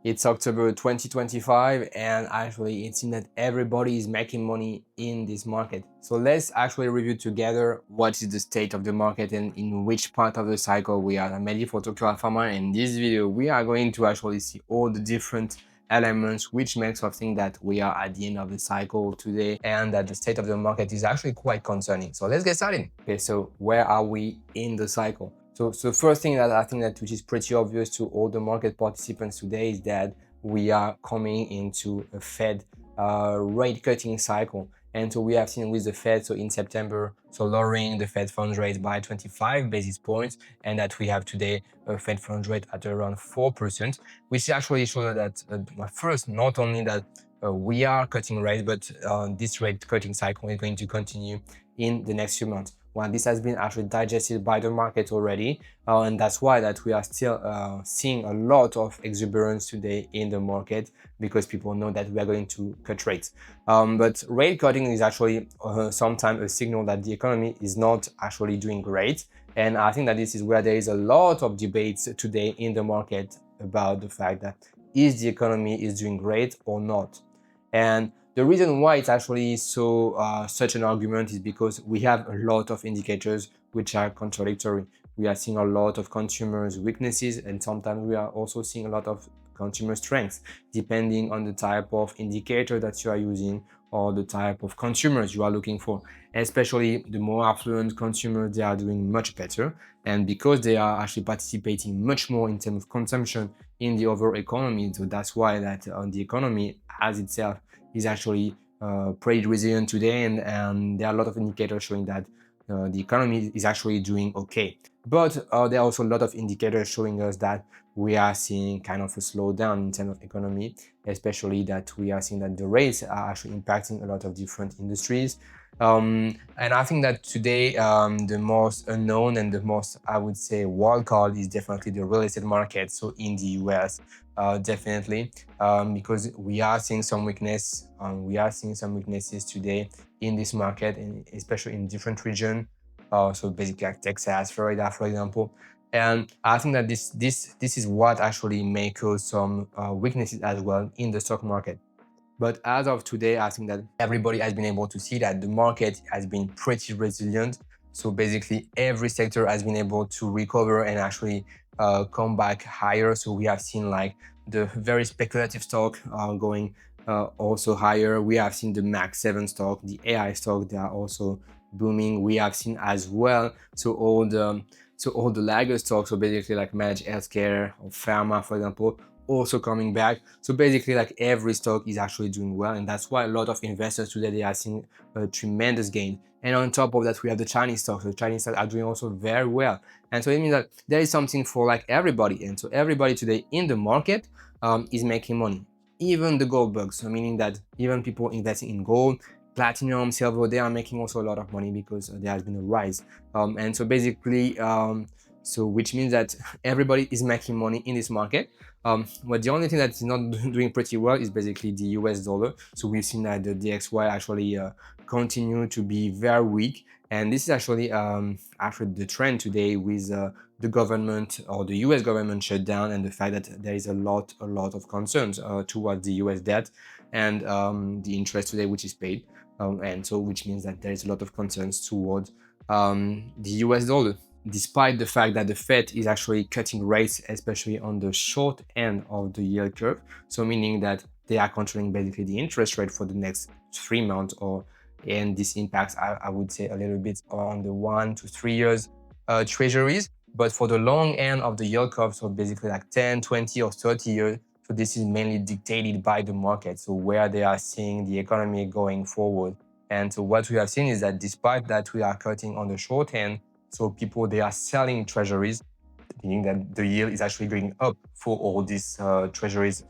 It's October 2025, and actually it seems that everybody is making money in this market. So let's actually review together what is the state of the market and in which part of the cycle we are. I'm Mehdi for Tokyo Alpha. In this video, we are going to actually see all the different elements which makes us think that we are at the end of the cycle today and that the state of the market is actually quite concerning. So let's get started. Okay, so where are we in the cycle? So first thing that I think that which is pretty obvious to all the market participants today is that we are coming into a Fed rate cutting cycle. And so we have seen with the Fed, so in September, so lowering the Fed funds rate by 25 basis points, and that we have today a Fed funds rate at around 4%, which actually shows that first, not only that we are cutting rates, but this rate cutting cycle is going to continue in the next few months. Well, this has been actually digested by the market already, and that's why that we are still seeing a lot of exuberance today in the market, because people know that we are going to cut rates. But rate cutting is actually sometimes a signal that the economy is not actually doing great. And I think that this is where there is a lot of debates today in the market about the fact that is the economy is doing great or not. And the reason why it's actually such an argument is because we have a lot of indicators which are contradictory. We are seeing a lot of consumers' weaknesses, and sometimes we are also seeing a lot of consumer strengths, depending on the type of indicator that you are using or the type of consumers you are looking for. Especially the more affluent consumers, they are doing much better, and because they are actually participating much more in terms of consumption in the overall economy. So that's why that the economy as itself is actually pretty resilient today, and there are a lot of indicators showing that the economy is actually doing okay. But there are also a lot of indicators showing us that we are seeing kind of a slowdown in terms of economy, especially that we are seeing that the rates are actually impacting a lot of different industries. And I think that today the most unknown and the most, I would say, wild card is definitely the real estate market. So in the US, definitely, because we are seeing some weakness. We are seeing some weaknesses today in this market, and especially in different regions. So basically like Texas, Florida, for example. And I think that this is what actually may cause some weaknesses as well in the stock market. But as of today, I think that everybody has been able to see that the market has been pretty resilient. So basically every sector has been able to recover and actually come back higher. So we have seen like the very speculative stock going also higher. We have seen the Max 7 stock, the AI stock, they are also booming. We have seen as well all the laggard stocks, so basically like managed healthcare or pharma, for example, also coming back. So basically like every stock is actually doing well, and that's why a lot of investors today, they are seeing a tremendous gain. And on top of that, we have the Chinese stocks. The Chinese stocks are doing also very well, and so it means that there is something for like everybody. And so everybody today in the market is making money, even the gold bugs. So meaning that even people investing in gold, platinum, silver, they are making also a lot of money because there has been a rise. And so basically, which means that everybody is making money in this market. But the only thing that is not doing pretty well is basically the US dollar. So we've seen that the DXY actually continue to be very weak. And this is actually the trend today with the government or the US government shutdown, and the fact that there is a lot of concerns towards the US debt and the interest today which is paid. And so which means that there is a lot of concerns towards the US dollar, despite the fact that the Fed is actually cutting rates, especially on the short end of the yield curve. So meaning that they are controlling basically the interest rate for the next 3 months, and this impacts, I would say, a little bit on the 1 to 3 years treasuries. But for the long end of the yield curve, so basically like 10, 20 or 30 years, so this is mainly dictated by the market, so where they are seeing the economy going forward. And so what we have seen is that despite that we are cutting on the short end, so people, they are selling treasuries, meaning that the yield is actually going up for all these treasuries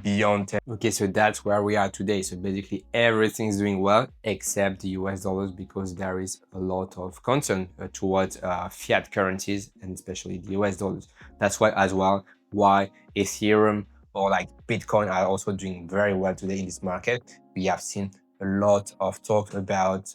beyond 10. Okay, so that's where we are today. So basically everything is doing well except the US dollars, because there is a lot of concern towards fiat currencies, and especially the US dollars. That's why as well why Ethereum or like Bitcoin are also doing very well today in this market. We have seen a lot of talk about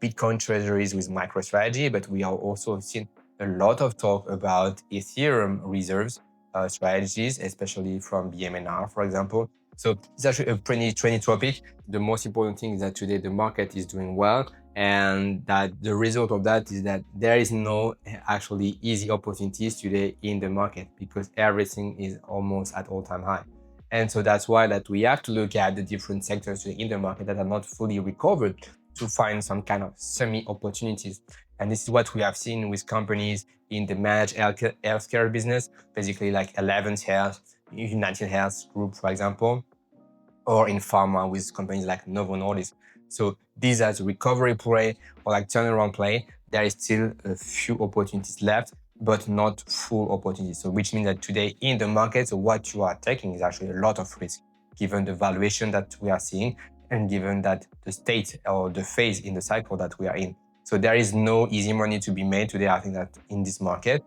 Bitcoin treasuries with MicroStrategy, but we are also seeing a lot of talk about Ethereum reserves strategies, especially from BMNR, for example. So it's actually a pretty trendy topic. The most important thing is that today the market is doing well, and that the result of that is that there is no actually easy opportunities today in the market because everything is almost at all-time high. And so that's why that we have to look at the different sectors in the market that are not fully recovered to find some kind of semi opportunities. And this is what we have seen with companies in the managed healthcare business, basically like 11th Health, United Health Group, for example, or in pharma with companies like Novo Nordisk. So these as recovery play or like turnaround play, there is still a few opportunities left, but not full opportunities. So which means that today in the market, so what you are taking is actually a lot of risk, given the valuation that we are seeing and given that the state or the phase in the cycle that we are in. So there is no easy money to be made today, I think, that in this market,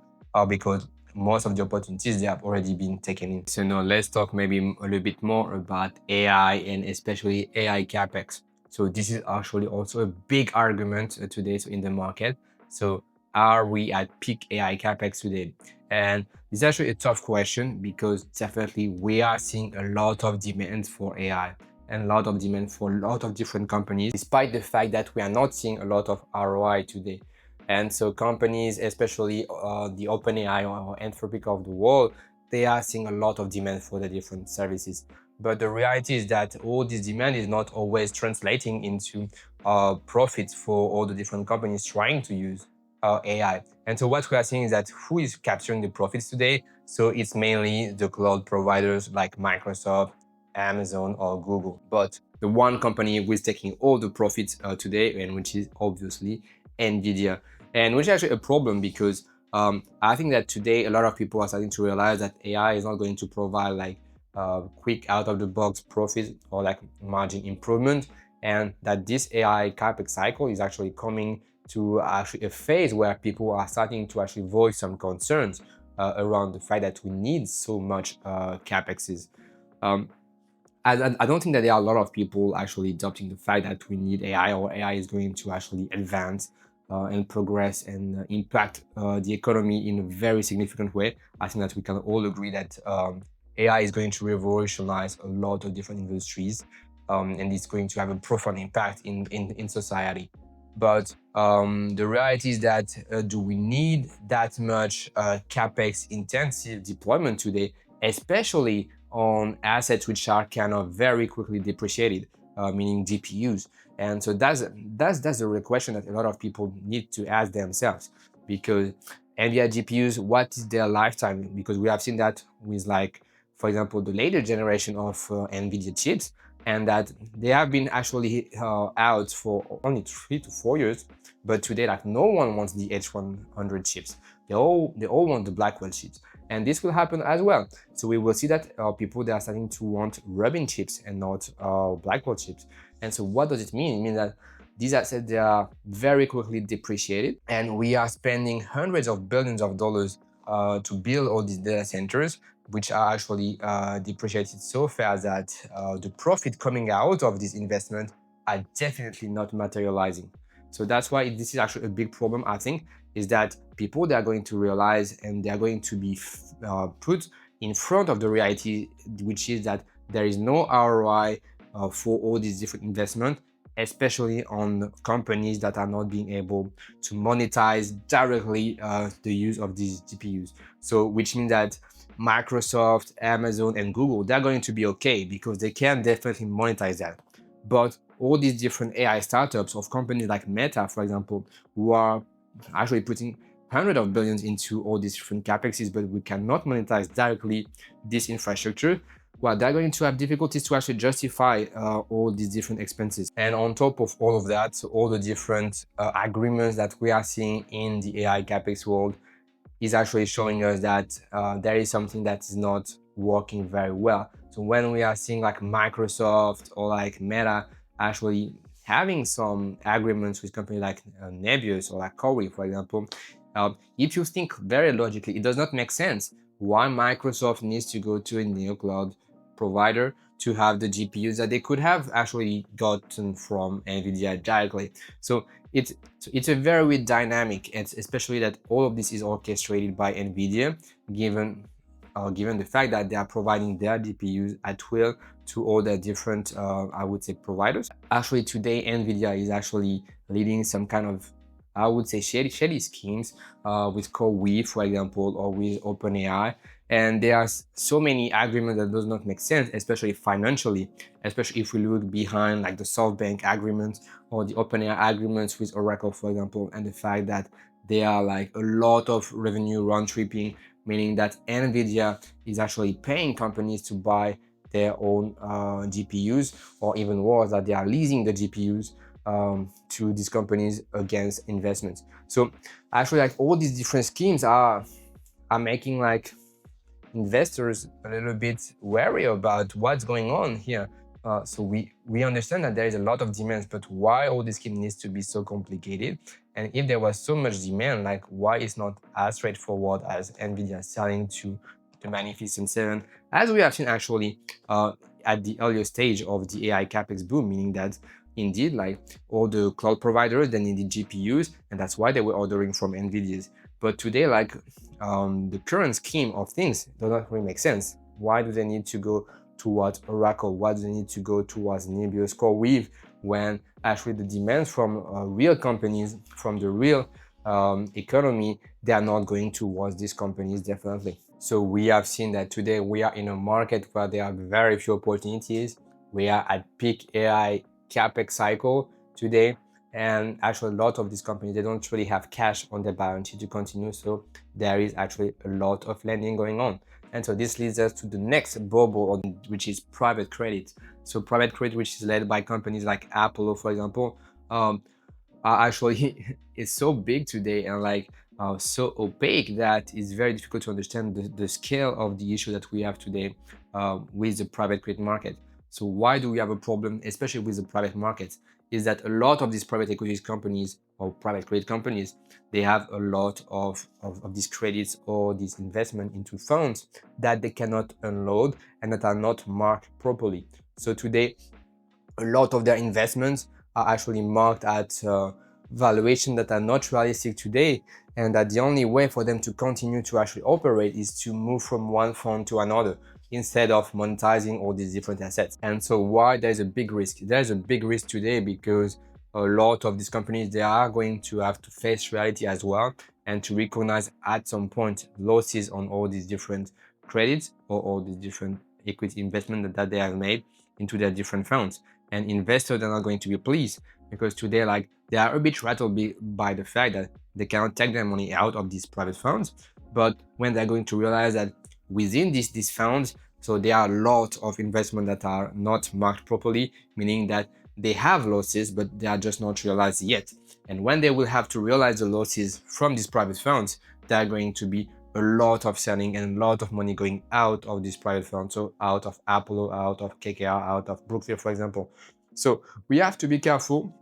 because most of the opportunities they have already been taken in. So now let's talk maybe a little bit more about AI and especially AI CAPEX. So this is actually also a big argument today in the market. So are we at peak AI CAPEX today? And it's actually a tough question because definitely we are seeing a lot of demand for AI and a lot of demand for a lot of different companies, despite the fact that we are not seeing a lot of ROI today. And so companies, especially the OpenAI or Anthropic of the world, they are seeing a lot of demand for the different services. But the reality is that all this demand is not always translating into profits for all the different companies trying to use AI. And so what we are seeing is that who is capturing the profits today? So it's mainly the cloud providers like Microsoft, Amazon, or Google. But the one company who is taking all the profits today, and which is obviously NVIDIA. And which is actually a problem because I think that today a lot of people are starting to realize that AI is not going to provide like quick out of the box profit or like margin improvement, and that this AI CAPEX cycle is actually coming to actually a phase where people are starting to actually voice some concerns around the fact that we need so much CAPEXs. Um, I don't think that there are a lot of people actually adopting the fact that we need AI or AI is going to actually advance and progress and impact the economy in a very significant way. I think that we can all agree that AI is going to revolutionize a lot of different industries and it's going to have a profound impact in society. But the reality is that do we need that much CAPEX intensive deployment today, especially on assets which are kind of very quickly depreciated, meaning GPUs? And so that's the real question that a lot of people need to ask themselves, because NVIDIA GPUs, what is their lifetime? Because we have seen that with, like, for example, the later generation of NVIDIA chips, and that they have been actually out for only 3 to 4 years. But today, like, no one wants the H100 chips. They all want the Blackwell chips, and this will happen as well. So we will see that people, they are starting to want Rubin chips and not Blackwell chips. And so what does it mean? It means that these assets, they are very quickly depreciated, and we are spending hundreds of billions of dollars to build all these data centers, which are actually depreciated so fast that the profit coming out of this investment are definitely not materializing. So that's why this is actually a big problem, I think, is that people, they are going to realize and they are going to be put in front of the reality, which is that there is no ROI for all these different investments, especially on companies that are not being able to monetize directly the use of these GPUs. So which means that Microsoft, Amazon, and Google, they're going to be okay because they can definitely monetize that. But all these different AI startups of companies like Meta, for example, who are actually putting hundreds of billions into all these different CAPEXs, but we cannot monetize directly this infrastructure, well, they're going to have difficulties to actually justify all these different expenses. And on top of all of that, so all the different agreements that we are seeing in the AI CAPEX world is actually showing us that there is something that is not working very well. So when we are seeing like Microsoft or like Meta actually having some agreements with companies like Nebius or like Corey, for example, if you think very logically, it does not make sense why Microsoft needs to go to a neo cloud provider to have the GPUs that they could have actually gotten from NVIDIA directly. So it's a very weird dynamic, and especially that all of this is orchestrated by NVIDIA, given given the fact that they are providing their GPUs at will to all the different, I would say, providers. Actually, today, NVIDIA is actually leading some kind of, I would say, shady schemes with CoreWeave, for example, or with OpenAI. And there are so many agreements that does not make sense, especially financially, especially if we look behind like the SoftBank agreement or the OpenAI agreements with Oracle, for example, and the fact that there are like a lot of revenue round tripping, meaning that NVIDIA is actually paying companies to buy their own GPUs, or even worse, that they are leasing the GPUs to these companies against investments. So actually, like all these different schemes are making like investors a little bit wary about what's going on here. So we understand that there is a lot of demands, but why all this scheme needs to be so complicated? And if there was so much demand, like why it's not as straightforward as NVIDIA selling to the Magnificent Seven, as we have seen actually at the earlier stage of the AI CAPEX boom, meaning that indeed like all the cloud providers, they needed GPUs, and that's why they were ordering from NVIDIA's. But today, like the current scheme of things does not really make sense. Why do they need to go towards Oracle? Why do they need to go towards Nebius CoreWeave when actually the demands from real companies, from the real economy, they are not going towards these companies definitely. So we have seen that today we are in a market where there are very few opportunities. We are at peak AI CAPEX cycle today. And actually, a lot of these companies, they don't really have cash on their balance sheet to continue. So there is actually a lot of lending going on. And so this leads us to the next bubble, which is private credit. So private credit, which is led by companies like Apple, for example, are actually it's so big today and like so opaque that it's very difficult to understand the scale of the issue that we have today with the private credit market. So why do we have a problem, especially with the private markets? Is that a lot of these private equity companies or private credit companies, they have a lot of these credits or these investment into funds that they cannot unload and that are not marked properly. So today, a lot of their investments are actually marked at valuation that are not realistic today, and that the only way for them to continue to actually operate is to move from one fund to another instead of monetizing all these different assets. And so why there's a big risk? There's a big risk today because a lot of these companies, they are going to have to face reality as well and to recognize at some point losses on all these different credits or all these different equity investment that they have made into their different funds. And investors are not going to be pleased because today, like, they are a bit rattled by the fact that they cannot take their money out of these private funds. But when they're going to realize that within these funds, so there are a lot of investment that are not marked properly, meaning that they have losses, but they are just not realized yet. And when they will have to realize the losses from these private funds, there are going to be a lot of selling and a lot of money going out of these private funds, so out of Apollo, out of KKR, out of Brookfield, for example. So we have to be careful,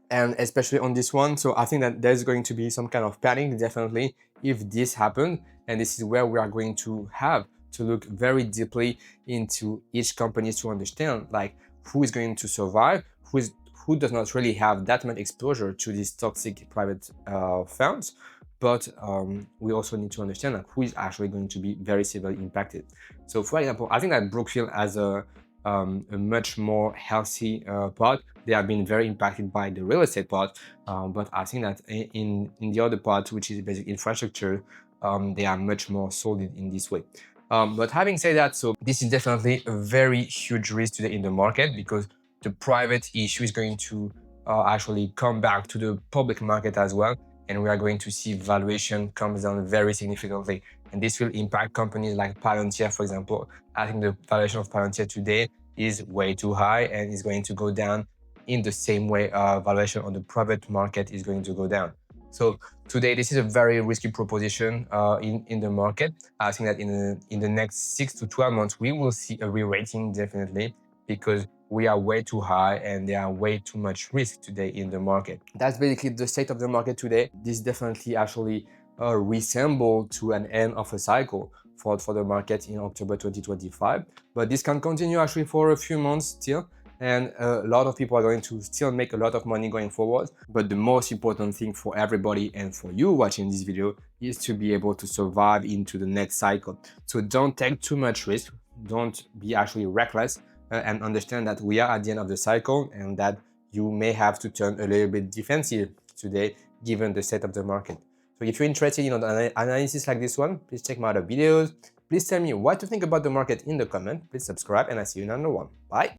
and especially on this one. So I think that there's going to be some kind of panic, definitely, if this happens. And this is where we are going to have to look very deeply into each company to understand like who is going to survive, who does not really have that much exposure to these toxic private funds. But we also need to understand like who is actually going to be very severely impacted. So for example, I think that Brookfield has a much more healthy part. They have been very impacted by the real estate part, but I think that in the other part, which is basic infrastructure, they are much more solid in this way. But having said that, so this is definitely a very huge risk today in the market because the private issue is going to actually come back to the public market as well. And we are going to see valuation comes down very significantly. And this will impact companies like Palantir, for example. I think the valuation of Palantir today is way too high and is going to go down in the same way valuation on the private market is going to go down. So today, this is a very risky proposition in the market. I think that in the next 6 to 12 months, we will see a re-rating definitely because we are way too high and there are way too much risk today in the market. That's basically the state of the market today. This definitely actually resemble to an end of a cycle for the market in October 2025. But this can continue actually for a few months still. and a lot of people are going to still make a lot of money going forward. But the most important thing for everybody and for you watching this video is to be able to survive into the next cycle. So don't take too much risk, don't be actually reckless, and understand that we are at the end of the cycle and that you may have to turn a little bit defensive today given the state of the market. So if you're interested in an analysis like this one, please check my other videos. Please tell me what you think about the market in the comment. Please subscribe, and I see you in another one. Bye.